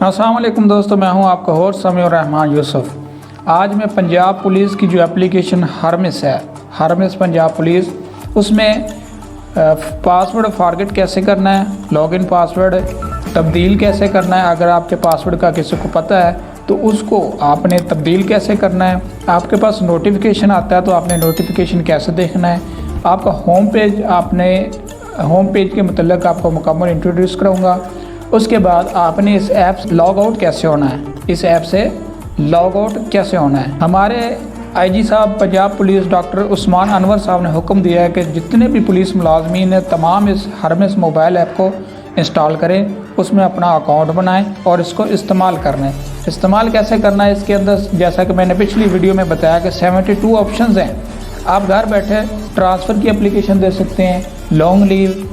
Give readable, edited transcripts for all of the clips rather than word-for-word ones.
अस्सलाम वालेकुम दोस्तों, मैं हूं आपका होस्ट समीउर रहमान यूसुफ। आज मैं पंजाब पुलिस की जो एप्लीकेशन हरमिस है, हरमिस पंजाब पुलिस, उसमें पासवर्ड फॉरगेट कैसे करना है, लॉगिन पासवर्ड तब्दील कैसे करना है, अगर आपके पासवर्ड का किसी को पता है तो उसको आपने तब्दील कैसे करना है, आपके पास नोटिफिकेशन आता है तो आपने नोटिफिकेशन कैसे देखना है, आपका होम पेज के मतलब आपको मुकम्मल इंट्रोड्यूस कराऊंगा। उसके बाद आपने इस ऐप से लॉग आउट कैसे होना है, इस ऐप से लॉग आउट कैसे होना है। हमारे आईजी साहब पंजाब पुलिस डॉक्टर उस्मान अनवर साहब ने हुक्म दिया है कि जितने भी पुलिस मुलाजमीन हैं तमाम इस हरमिस मोबाइल ऐप को इंस्टॉल करें, उसमें अपना अकाउंट बनाएं और इसको इस्तेमाल करना है। इस्तेमाल कैसे करना है, इसके अंदर जैसा कि मैंने पिछली वीडियो में बताया कि 72 ऑप्शंस हैं। आप घर बैठे ट्रांसफ़र की एप्लीकेशन दे सकते हैं, लॉन्ग लीव,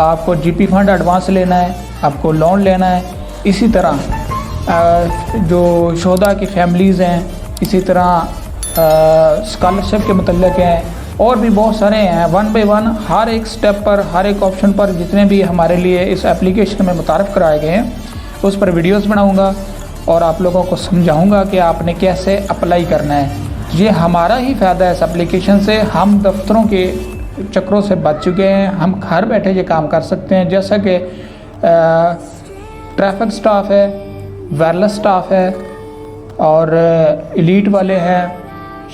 आपको जीपी फंड एडवांस लेना है, आपको लोन लेना है, इसी तरह जो शोधा की फैमिलीज़ हैं, इसी तरह स्कॉलरशिप के मतलब हैं, और भी बहुत सारे हैं। वन बाय वन हर एक स्टेप पर, हर एक ऑप्शन पर जितने भी हमारे लिए इस एप्लीकेशन में मुतारफ़ कराए गए हैं उस पर वीडियोस बनाऊंगा और आप लोगों को समझाऊंगा कि आपने कैसे अप्लाई करना है। ये हमारा ही फ़ायदा है इस एप्लीकेशन से। हम दफ्तरों के चक्रों से बच चुके हैं, हम घर बैठे ये काम कर सकते हैं, जैसा कि ट्रैफिक स्टाफ है, वायरलेस स्टाफ है और एलीट वाले हैं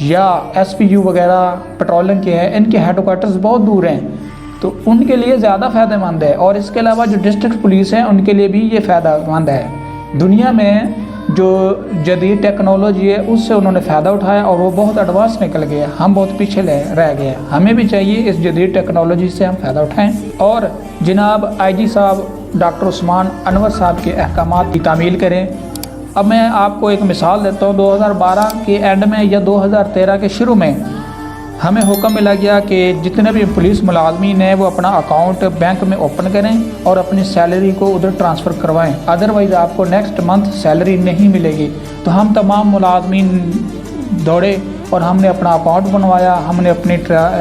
या एसपीयू वगैरह पेट्रोलिंग के हैं, इनके हेडक्वार्टर्स बहुत दूर हैं तो उनके लिए ज़्यादा फ़ायदेमंद है। और इसके अलावा जो डिस्ट्रिक्ट पुलिस है उनके लिए भी ये फ़ायदेमंद है। दुनिया में जो जदीद टेक्नोलॉजी है उससे उन्होंने फ़ायदा उठाया और वो बहुत एडवांस निकल गए, हम बहुत पीछे रह गए। हमें भी चाहिए इस जदीद टेक्नोलॉजी से हम फ़ायदा उठाएं और जनाब आईजी साहब डॉक्टर उस्मान अनवर साहब के अहकामात की तामील करें। अब मैं आपको एक मिसाल देता हूँ। 2012 के एंड में या 2013 के शुरू में हमें हुक्म मिला गया कि जितने भी पुलिस मुलाजमीन हैं वो अपना अकाउंट बैंक में ओपन करें और अपनी सैलरी को उधर ट्रांसफ़र करवाएं, अदरवाइज़ आपको नेक्स्ट मंथ सैलरी नहीं मिलेगी। तो हम तमाम मुलाजमीन दौड़े और हमने अपना अकाउंट बनवाया, हमने अपनी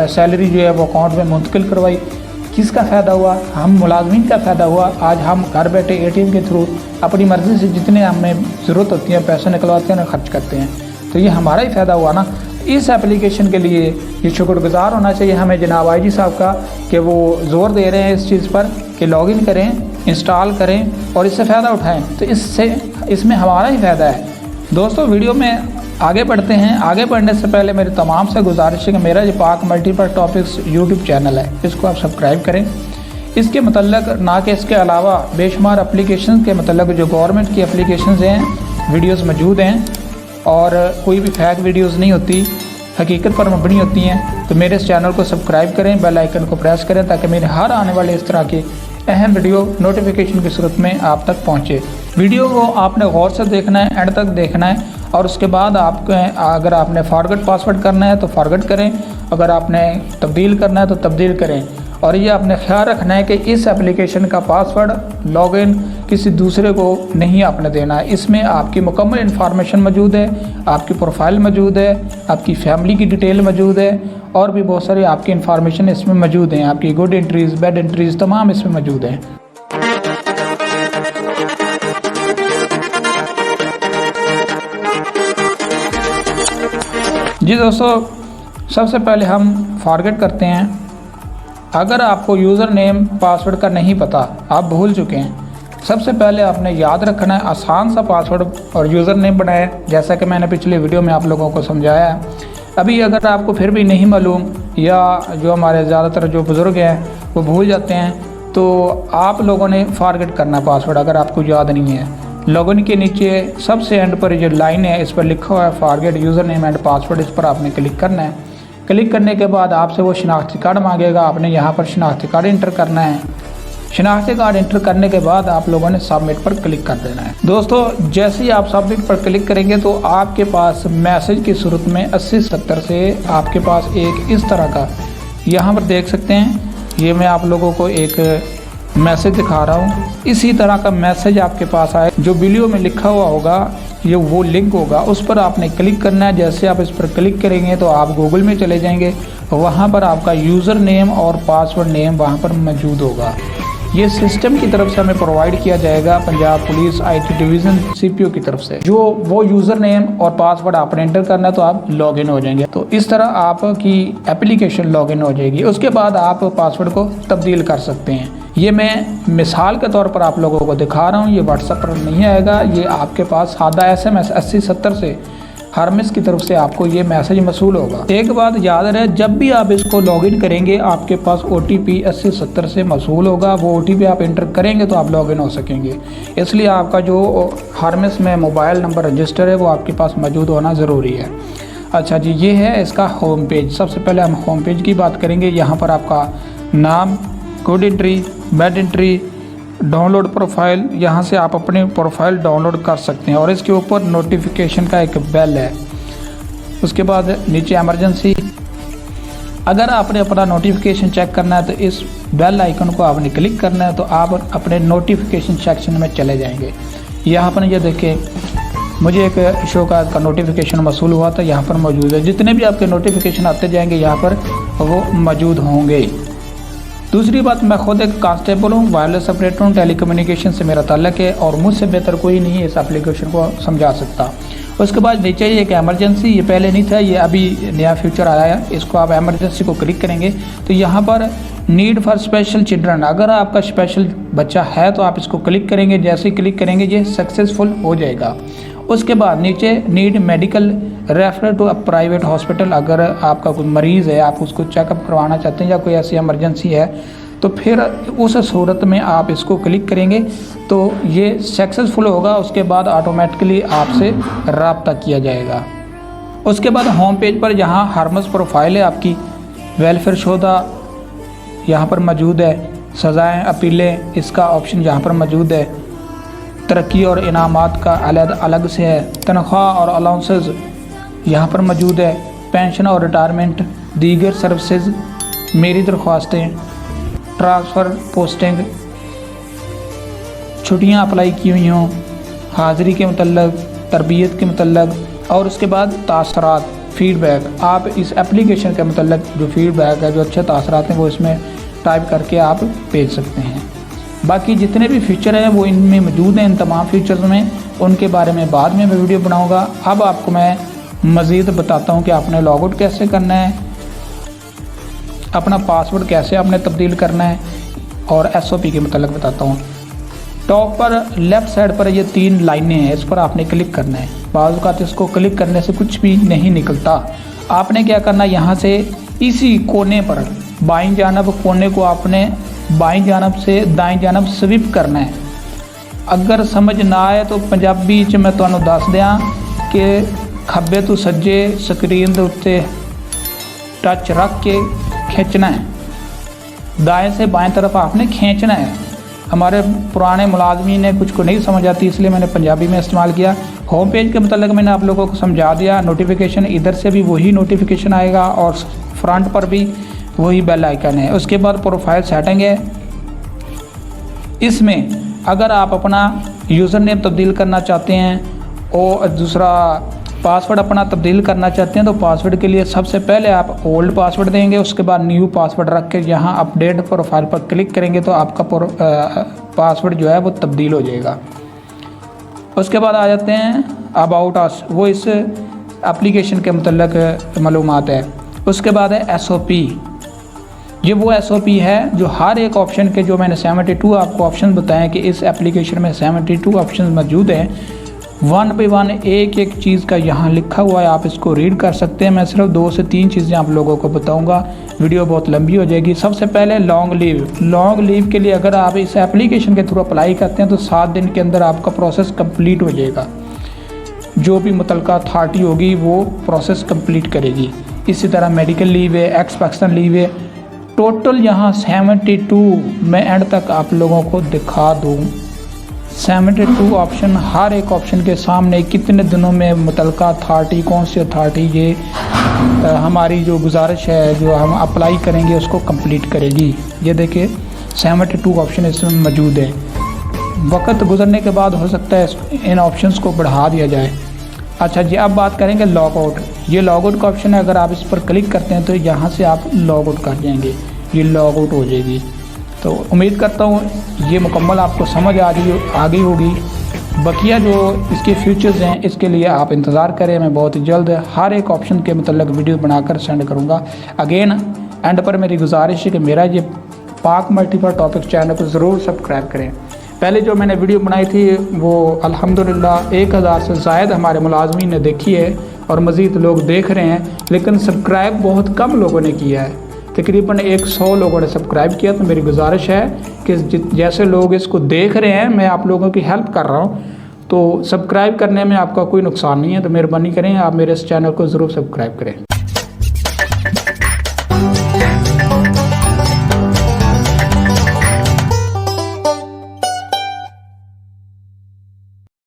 सैलरी जो है वो अकाउंट में मुंतकिल करवाई। किसका फ़ायदा हुआ? हम मुलाजमीन का फ़ायदा हुआ। आज हम घर बैठे ATM के थ्रू अपनी मर्ज़ी से जितने हमें ज़रूरत होती है पैसे निकलवाते हैं और ख़र्च करते हैं, तो ये हमारा ही फ़ायदा हुआ ना। इस एप्लीकेशन के लिए ये शुक्रगुजार होना चाहिए हमें जनाब आईजी साहब का कि वो ज़ोर दे रहे हैं इस चीज़ पर कि लॉगिन करें, इंस्टॉल करें और इससे फ़ायदा उठाएं। तो इसमें हमारा ही फ़ायदा है। दोस्तों वीडियो में आगे बढ़ते हैं। आगे बढ़ने से पहले मेरी तमाम से गुजारिश है कि मेरा जो पाक मल्टीपल टॉपिक्स यूट्यूब चैनल है इसको आप सब्सक्राइब करें। इसके मतलब ना कि इसके अलावा बेशुमार एप्लीकेशन के मतलब जो गवर्नमेंट की एप्लीकेशन हैं वीडियोज़ मौजूद हैं और कोई भी फेक वीडियोज़ नहीं होती, हकीकत पर मबनी होती हैं। तो मेरे इस चैनल को सब्सक्राइब करें, बेल आइकन को प्रेस करें ताकि मेरे हर आने वाले इस तरह के अहम वीडियो नोटिफिकेशन की सूरत में आप तक पहुंचे। वीडियो को आपने गौर से देखना है, एंड तक देखना है और उसके बाद आपको अगर आपने फॉरगेट पासवर्ड करना है तो फॉरगेट करें, अगर आपने तब्दील करना है तो तब्दील करें। और ये आपने ख्याल रखना है कि इस एप्लीकेशन का पासवर्ड लॉगिन किसी दूसरे को नहीं आपने देना है। इसमें आपकी मुकम्मल इन्फॉर्मेशन मौजूद है, आपकी प्रोफाइल मौजूद है, आपकी फैमिली की डिटेल मौजूद है और भी बहुत सारी आपकी इन्फॉर्मेशन इसमें मौजूद हैं, आपकी गुड एंट्रीज़, बैड एंट्रीज़ तमाम इसमें मौजूद हैं। जी दोस्तों, सबसे पहले हम फॉरगेट करते हैं। अगर आपको यूज़र नेम पासवर्ड का नहीं पता, आप भूल चुके हैं, सबसे पहले आपने याद रखना है आसान सा पासवर्ड और यूज़र नेम बनाए, जैसा कि मैंने पिछले वीडियो में आप लोगों को समझाया है। अभी अगर आपको फिर भी नहीं मालूम या जो हमारे ज़्यादातर जो बुज़ुर्ग हैं वो भूल जाते हैं, तो आप लोगों ने फॉरगेट करना पासवर्ड अगर आपको याद नहीं है। लॉगिन के नीचे सबसे एंड पर जो लाइन है इस पर लिखा हुआ है forget user name and password, इस पर आपने क्लिक करना है। क्लिक करने के बाद आपसे वो शनाख्ती कार्ड मांगेगा, आपने यहाँ पर शनाख्ती कार्ड इंटर करना है। शनाख्ती कार्ड इंटर करने के बाद आप लोगों ने सबमिट पर क्लिक कर देना है। दोस्तों जैसे ही आप सबमिट पर क्लिक करेंगे तो आपके पास मैसेज की सूरत में 80-70 से आपके पास एक इस तरह का, यहाँ पर देख सकते हैं, ये मैं आप लोगों को एक मैसेज दिखा रहा हूँ। इसी तरह का मैसेज आपके पास आए, जो वीडियो में लिखा हुआ होगा ये वो लिंक होगा, उस पर आपने क्लिक करना है। जैसे आप इस पर क्लिक करेंगे तो आप गूगल में चले जाएंगे, वहाँ पर आपका यूज़र नेम और पासवर्ड नेम वहाँ पर मौजूद होगा। ये सिस्टम की तरफ से हमें प्रोवाइड किया जाएगा Punjab police IT division CPO की तरफ से। जो वो यूज़र नेम और पासवर्ड आपने एंटर करना है तो आप लॉगिन हो जाएंगे। तो इस तरह आपकी एप्लीकेशन लॉगिन हो जाएगी। उसके बाद आप पासवर्ड को तब्दील कर सकते हैं। ये मैं मिसाल के तौर पर आप लोगों को दिखा रहा हूँ, ये व्हाट्सएप पर नहीं आएगा, ये आपके पास सादा SMS 8070 से हार्मिस की तरफ से आपको ये मैसेज मसूल होगा। एक बात याद रहे, जब भी आप इसको लॉगिन करेंगे आपके पास OTP 8070 से मसूल होगा। वो OTP आप इंटर करेंगे तो आप लॉगिन हो सकेंगे। इसलिए आपका जो हार्मिस में मोबाइल नंबर रजिस्टर है वो आपके पास मौजूद होना ज़रूरी है। अच्छा जी, ये है इसका होम पेज। सबसे पहले हम होम पेज की बात करेंगे। यहाँ पर आपका नाम, good entry, bad entry, download profile, यहाँ से आप अपनी प्रोफाइल डाउनलोड कर सकते हैं और इसके ऊपर नोटिफिकेशन का एक बेल है। उसके बाद नीचे इमरजेंसी। अगर आपने अपना नोटिफिकेशन चेक करना है तो इस बेल आइकन को आपने क्लिक करना है तो आप अपने नोटिफिकेशन सेक्शन में चले जाएंगे। यहाँ पर ये देखिए, मुझे एक शो का नोटिफिकेशन मसूल हुआ था, यहाँ पर मौजूद है। जितने भी आपके नोटिफिकेशन आते जाएंगे यहाँ पर वो मौजूद होंगे। दूसरी बात, मैं खुद एक कांस्टेबल हूँ, वायरलेस ऑपरेटर हूँ, टेलीकम्युनिकेशन से मेरा ताल्लुक है और मुझसे बेहतर कोई नहीं इस एप्लीकेशन को समझा सकता। उसके बाद नीचे ये एक इमरजेंसी, ये पहले नहीं था, ये अभी नया फीचर आया है। इसको आप इमरजेंसी को क्लिक करेंगे तो यहाँ पर नीड फॉर स्पेशल चिल्ड्रन, अगर आपका स्पेशल बच्चा है तो आप इसको क्लिक करेंगे। जैसे ही क्लिक करेंगे ये सक्सेसफुल हो जाएगा। उसके बाद नीचे need medical refer to a private hospital, अगर आपका कोई मरीज़ है, आप उसको चेकअप करवाना चाहते हैं या कोई ऐसी इमरजेंसी है तो फिर उस सूरत में आप इसको क्लिक करेंगे तो ये सक्सेसफुल होगा। उसके बाद ऑटोमेटिकली आपसे रब्ता किया जाएगा। उसके बाद होम पेज पर यहाँ हार्मस प्रोफाइल है आपकी, वेलफेयर शोधा यहाँ पर मौजूद है, सज़ाएँ अपीलें इसका ऑप्शन यहाँ पर मौजूद है, तरक्की और इनामात का अलग से है, तनख्वाह और अलाउंसेस यहाँ पर मौजूद है, पेंशन और रिटायरमेंट, दीगर सर्विसेज, मेरी दरख्वास्तें, ट्रांसफ़र, पोस्टिंग, छुट्टियाँ अप्लाई की हुई हों, हाज़िरी के मतलब, तरबियत के मतलब, और उसके बाद तासरात, फीडबैक। आप इस एप्लीकेशन के मतलब जो फीडबैक है, जो अच्छे तासरात हैं वो इसमें टाइप करके आप भेज सकते हैं। बाकी जितने भी फीचर हैं वो इनमें मौजूद हैं। इन तमाम फीचर्स में उनके बारे में बाद में मैं वीडियो बनाऊंगा। अब आपको मैं मज़ीद बताता हूं कि आपने लॉग आउट कैसे करना है, अपना पासवर्ड कैसे आपने तब्दील करना है और SOP के मतलब बताता हूं। टॉप पर लेफ़्ट साइड पर ये 3 लाइनें हैं, इस पर आपने क्लिक करना है। बाज़ औक़ात इसको क्लिक करने से कुछ भी नहीं निकलता। आपने क्या करना है, यहाँ से इसी कोने पर बाईं जानब कोने को आपने बाईं जानब से दाईं जानब स्विप करना है। अगर समझ ना आए तो पंजाबी च मैं तुहानू दस दियां कि खब्बे तो सज्जे स्क्रीन के उत्ते टच रख के खींचना है, दाएं से बाएं तरफ आपने खींचना है। हमारे पुराने मुलाजमी ने कुछ को नहीं समझ आती इसलिए मैंने पंजाबी में इस्तेमाल किया। होम पेज के मतलब मैंने आप लोगों को समझा दिया। नोटिफिकेशन इधर से भी वही नोटिफिकेशन आएगा और फ्रंट पर भी वही बेल आइकन है। उसके बाद प्रोफाइल सेटिंग है। इसमें अगर आप अपना यूज़र नेम तब्दील करना चाहते हैं और दूसरा पासवर्ड अपना तब्दील करना चाहते हैं तो पासवर्ड के लिए सबसे पहले आप ओल्ड पासवर्ड देंगे। उसके बाद न्यू पासवर्ड रख के यहाँ अपडेट प्रोफाइल पर क्लिक करेंगे तो आपका पासवर्ड जो है वो तब्दील हो जाएगा। उसके बाद आ जाते हैं अबाउट अस, वो इस एप्लीकेशन के मतलब मालूमात है। उसके बाद है SOP, ये वो SOP है जो हर एक ऑप्शन के, जो मैंने 72 आपको ऑप्शन बताएं कि इस एप्लीकेशन में 72 ऑप्शन मौजूद हैं। 1 बाय 1 एक एक चीज़ का यहाँ लिखा हुआ है, आप इसको रीड कर सकते हैं। मैं सिर्फ 2 से 3 चीज़ें आप लोगों को बताऊंगा, वीडियो बहुत लंबी हो जाएगी। सबसे पहले लॉन्ग लीव के लिए अगर आप इस एप्लीकेशन के थ्रू अप्लाई करते हैं तो 7 दिन के अंदर आपका प्रोसेस कंप्लीट हो जाएगा। जो भी मुतलका अथॉरिटी होगी वो प्रोसेस कंप्लीट करेगी। इसी तरह मेडिकल लीव है, एक्सपेक्शन लीव है। टोटल यहाँ 72 मैं एंड तक आप लोगों को दिखा दूँ। 72 ऑप्शन, हर एक ऑप्शन के सामने कितने दिनों में मुतलका अथॉरिटी, कौन सी अथॉरिटी ये हमारी जो गुजारिश है जो हम अप्लाई करेंगे उसको कंप्लीट करेगी। ये देखिए 72 ऑप्शन इसमें मौजूद है। वक्त गुजरने के बाद हो सकता है इन ऑप्शंस को बढ़ा दिया जाए। अच्छा जी, अब बात करेंगे लॉग आउट। ये लॉग आउट का ऑप्शन है, अगर आप इस पर क्लिक करते हैं तो यहाँ से आप लॉग आउट कर जाएंगे, ये लॉग आउट हो जाएगी। तो उम्मीद करता हूँ ये मुकम्मल आपको समझ आ गई होगी। बकिया जो इसके फीचर्स हैं इसके लिए आप इंतज़ार करें, मैं बहुत ही जल्द हर एक ऑप्शन के मतलब वीडियो बनाकर सेंड करूँगा। अगेन एंड पर मेरी गुजारिश है कि मेरा ये पाक मल्टीपल टॉपिक चैनल को ज़रूर सब्सक्राइब करें। पहले जो मैंने वीडियो बनाई थी वो अल्हम्दुलिल्लाह 1000 से ज़ायद हमारे मुलाजमीन ने देखी है और मज़ीद लोग देख रहे हैं, लेकिन सब्सक्राइब बहुत कम लोगों ने किया है। तकरीबन 100 लोगों ने सब्सक्राइब किया। तो मेरी गुजारिश है कि जैसे लोग इसको देख रहे हैं, मैं आप लोगों की हेल्प कर रहा हूँ, तो सब्सक्राइब करने में आपका कोई नुकसान नहीं है। तो मेहरबानी करें, आप मेरे इस चैनल को ज़रूर सब्सक्राइब करें।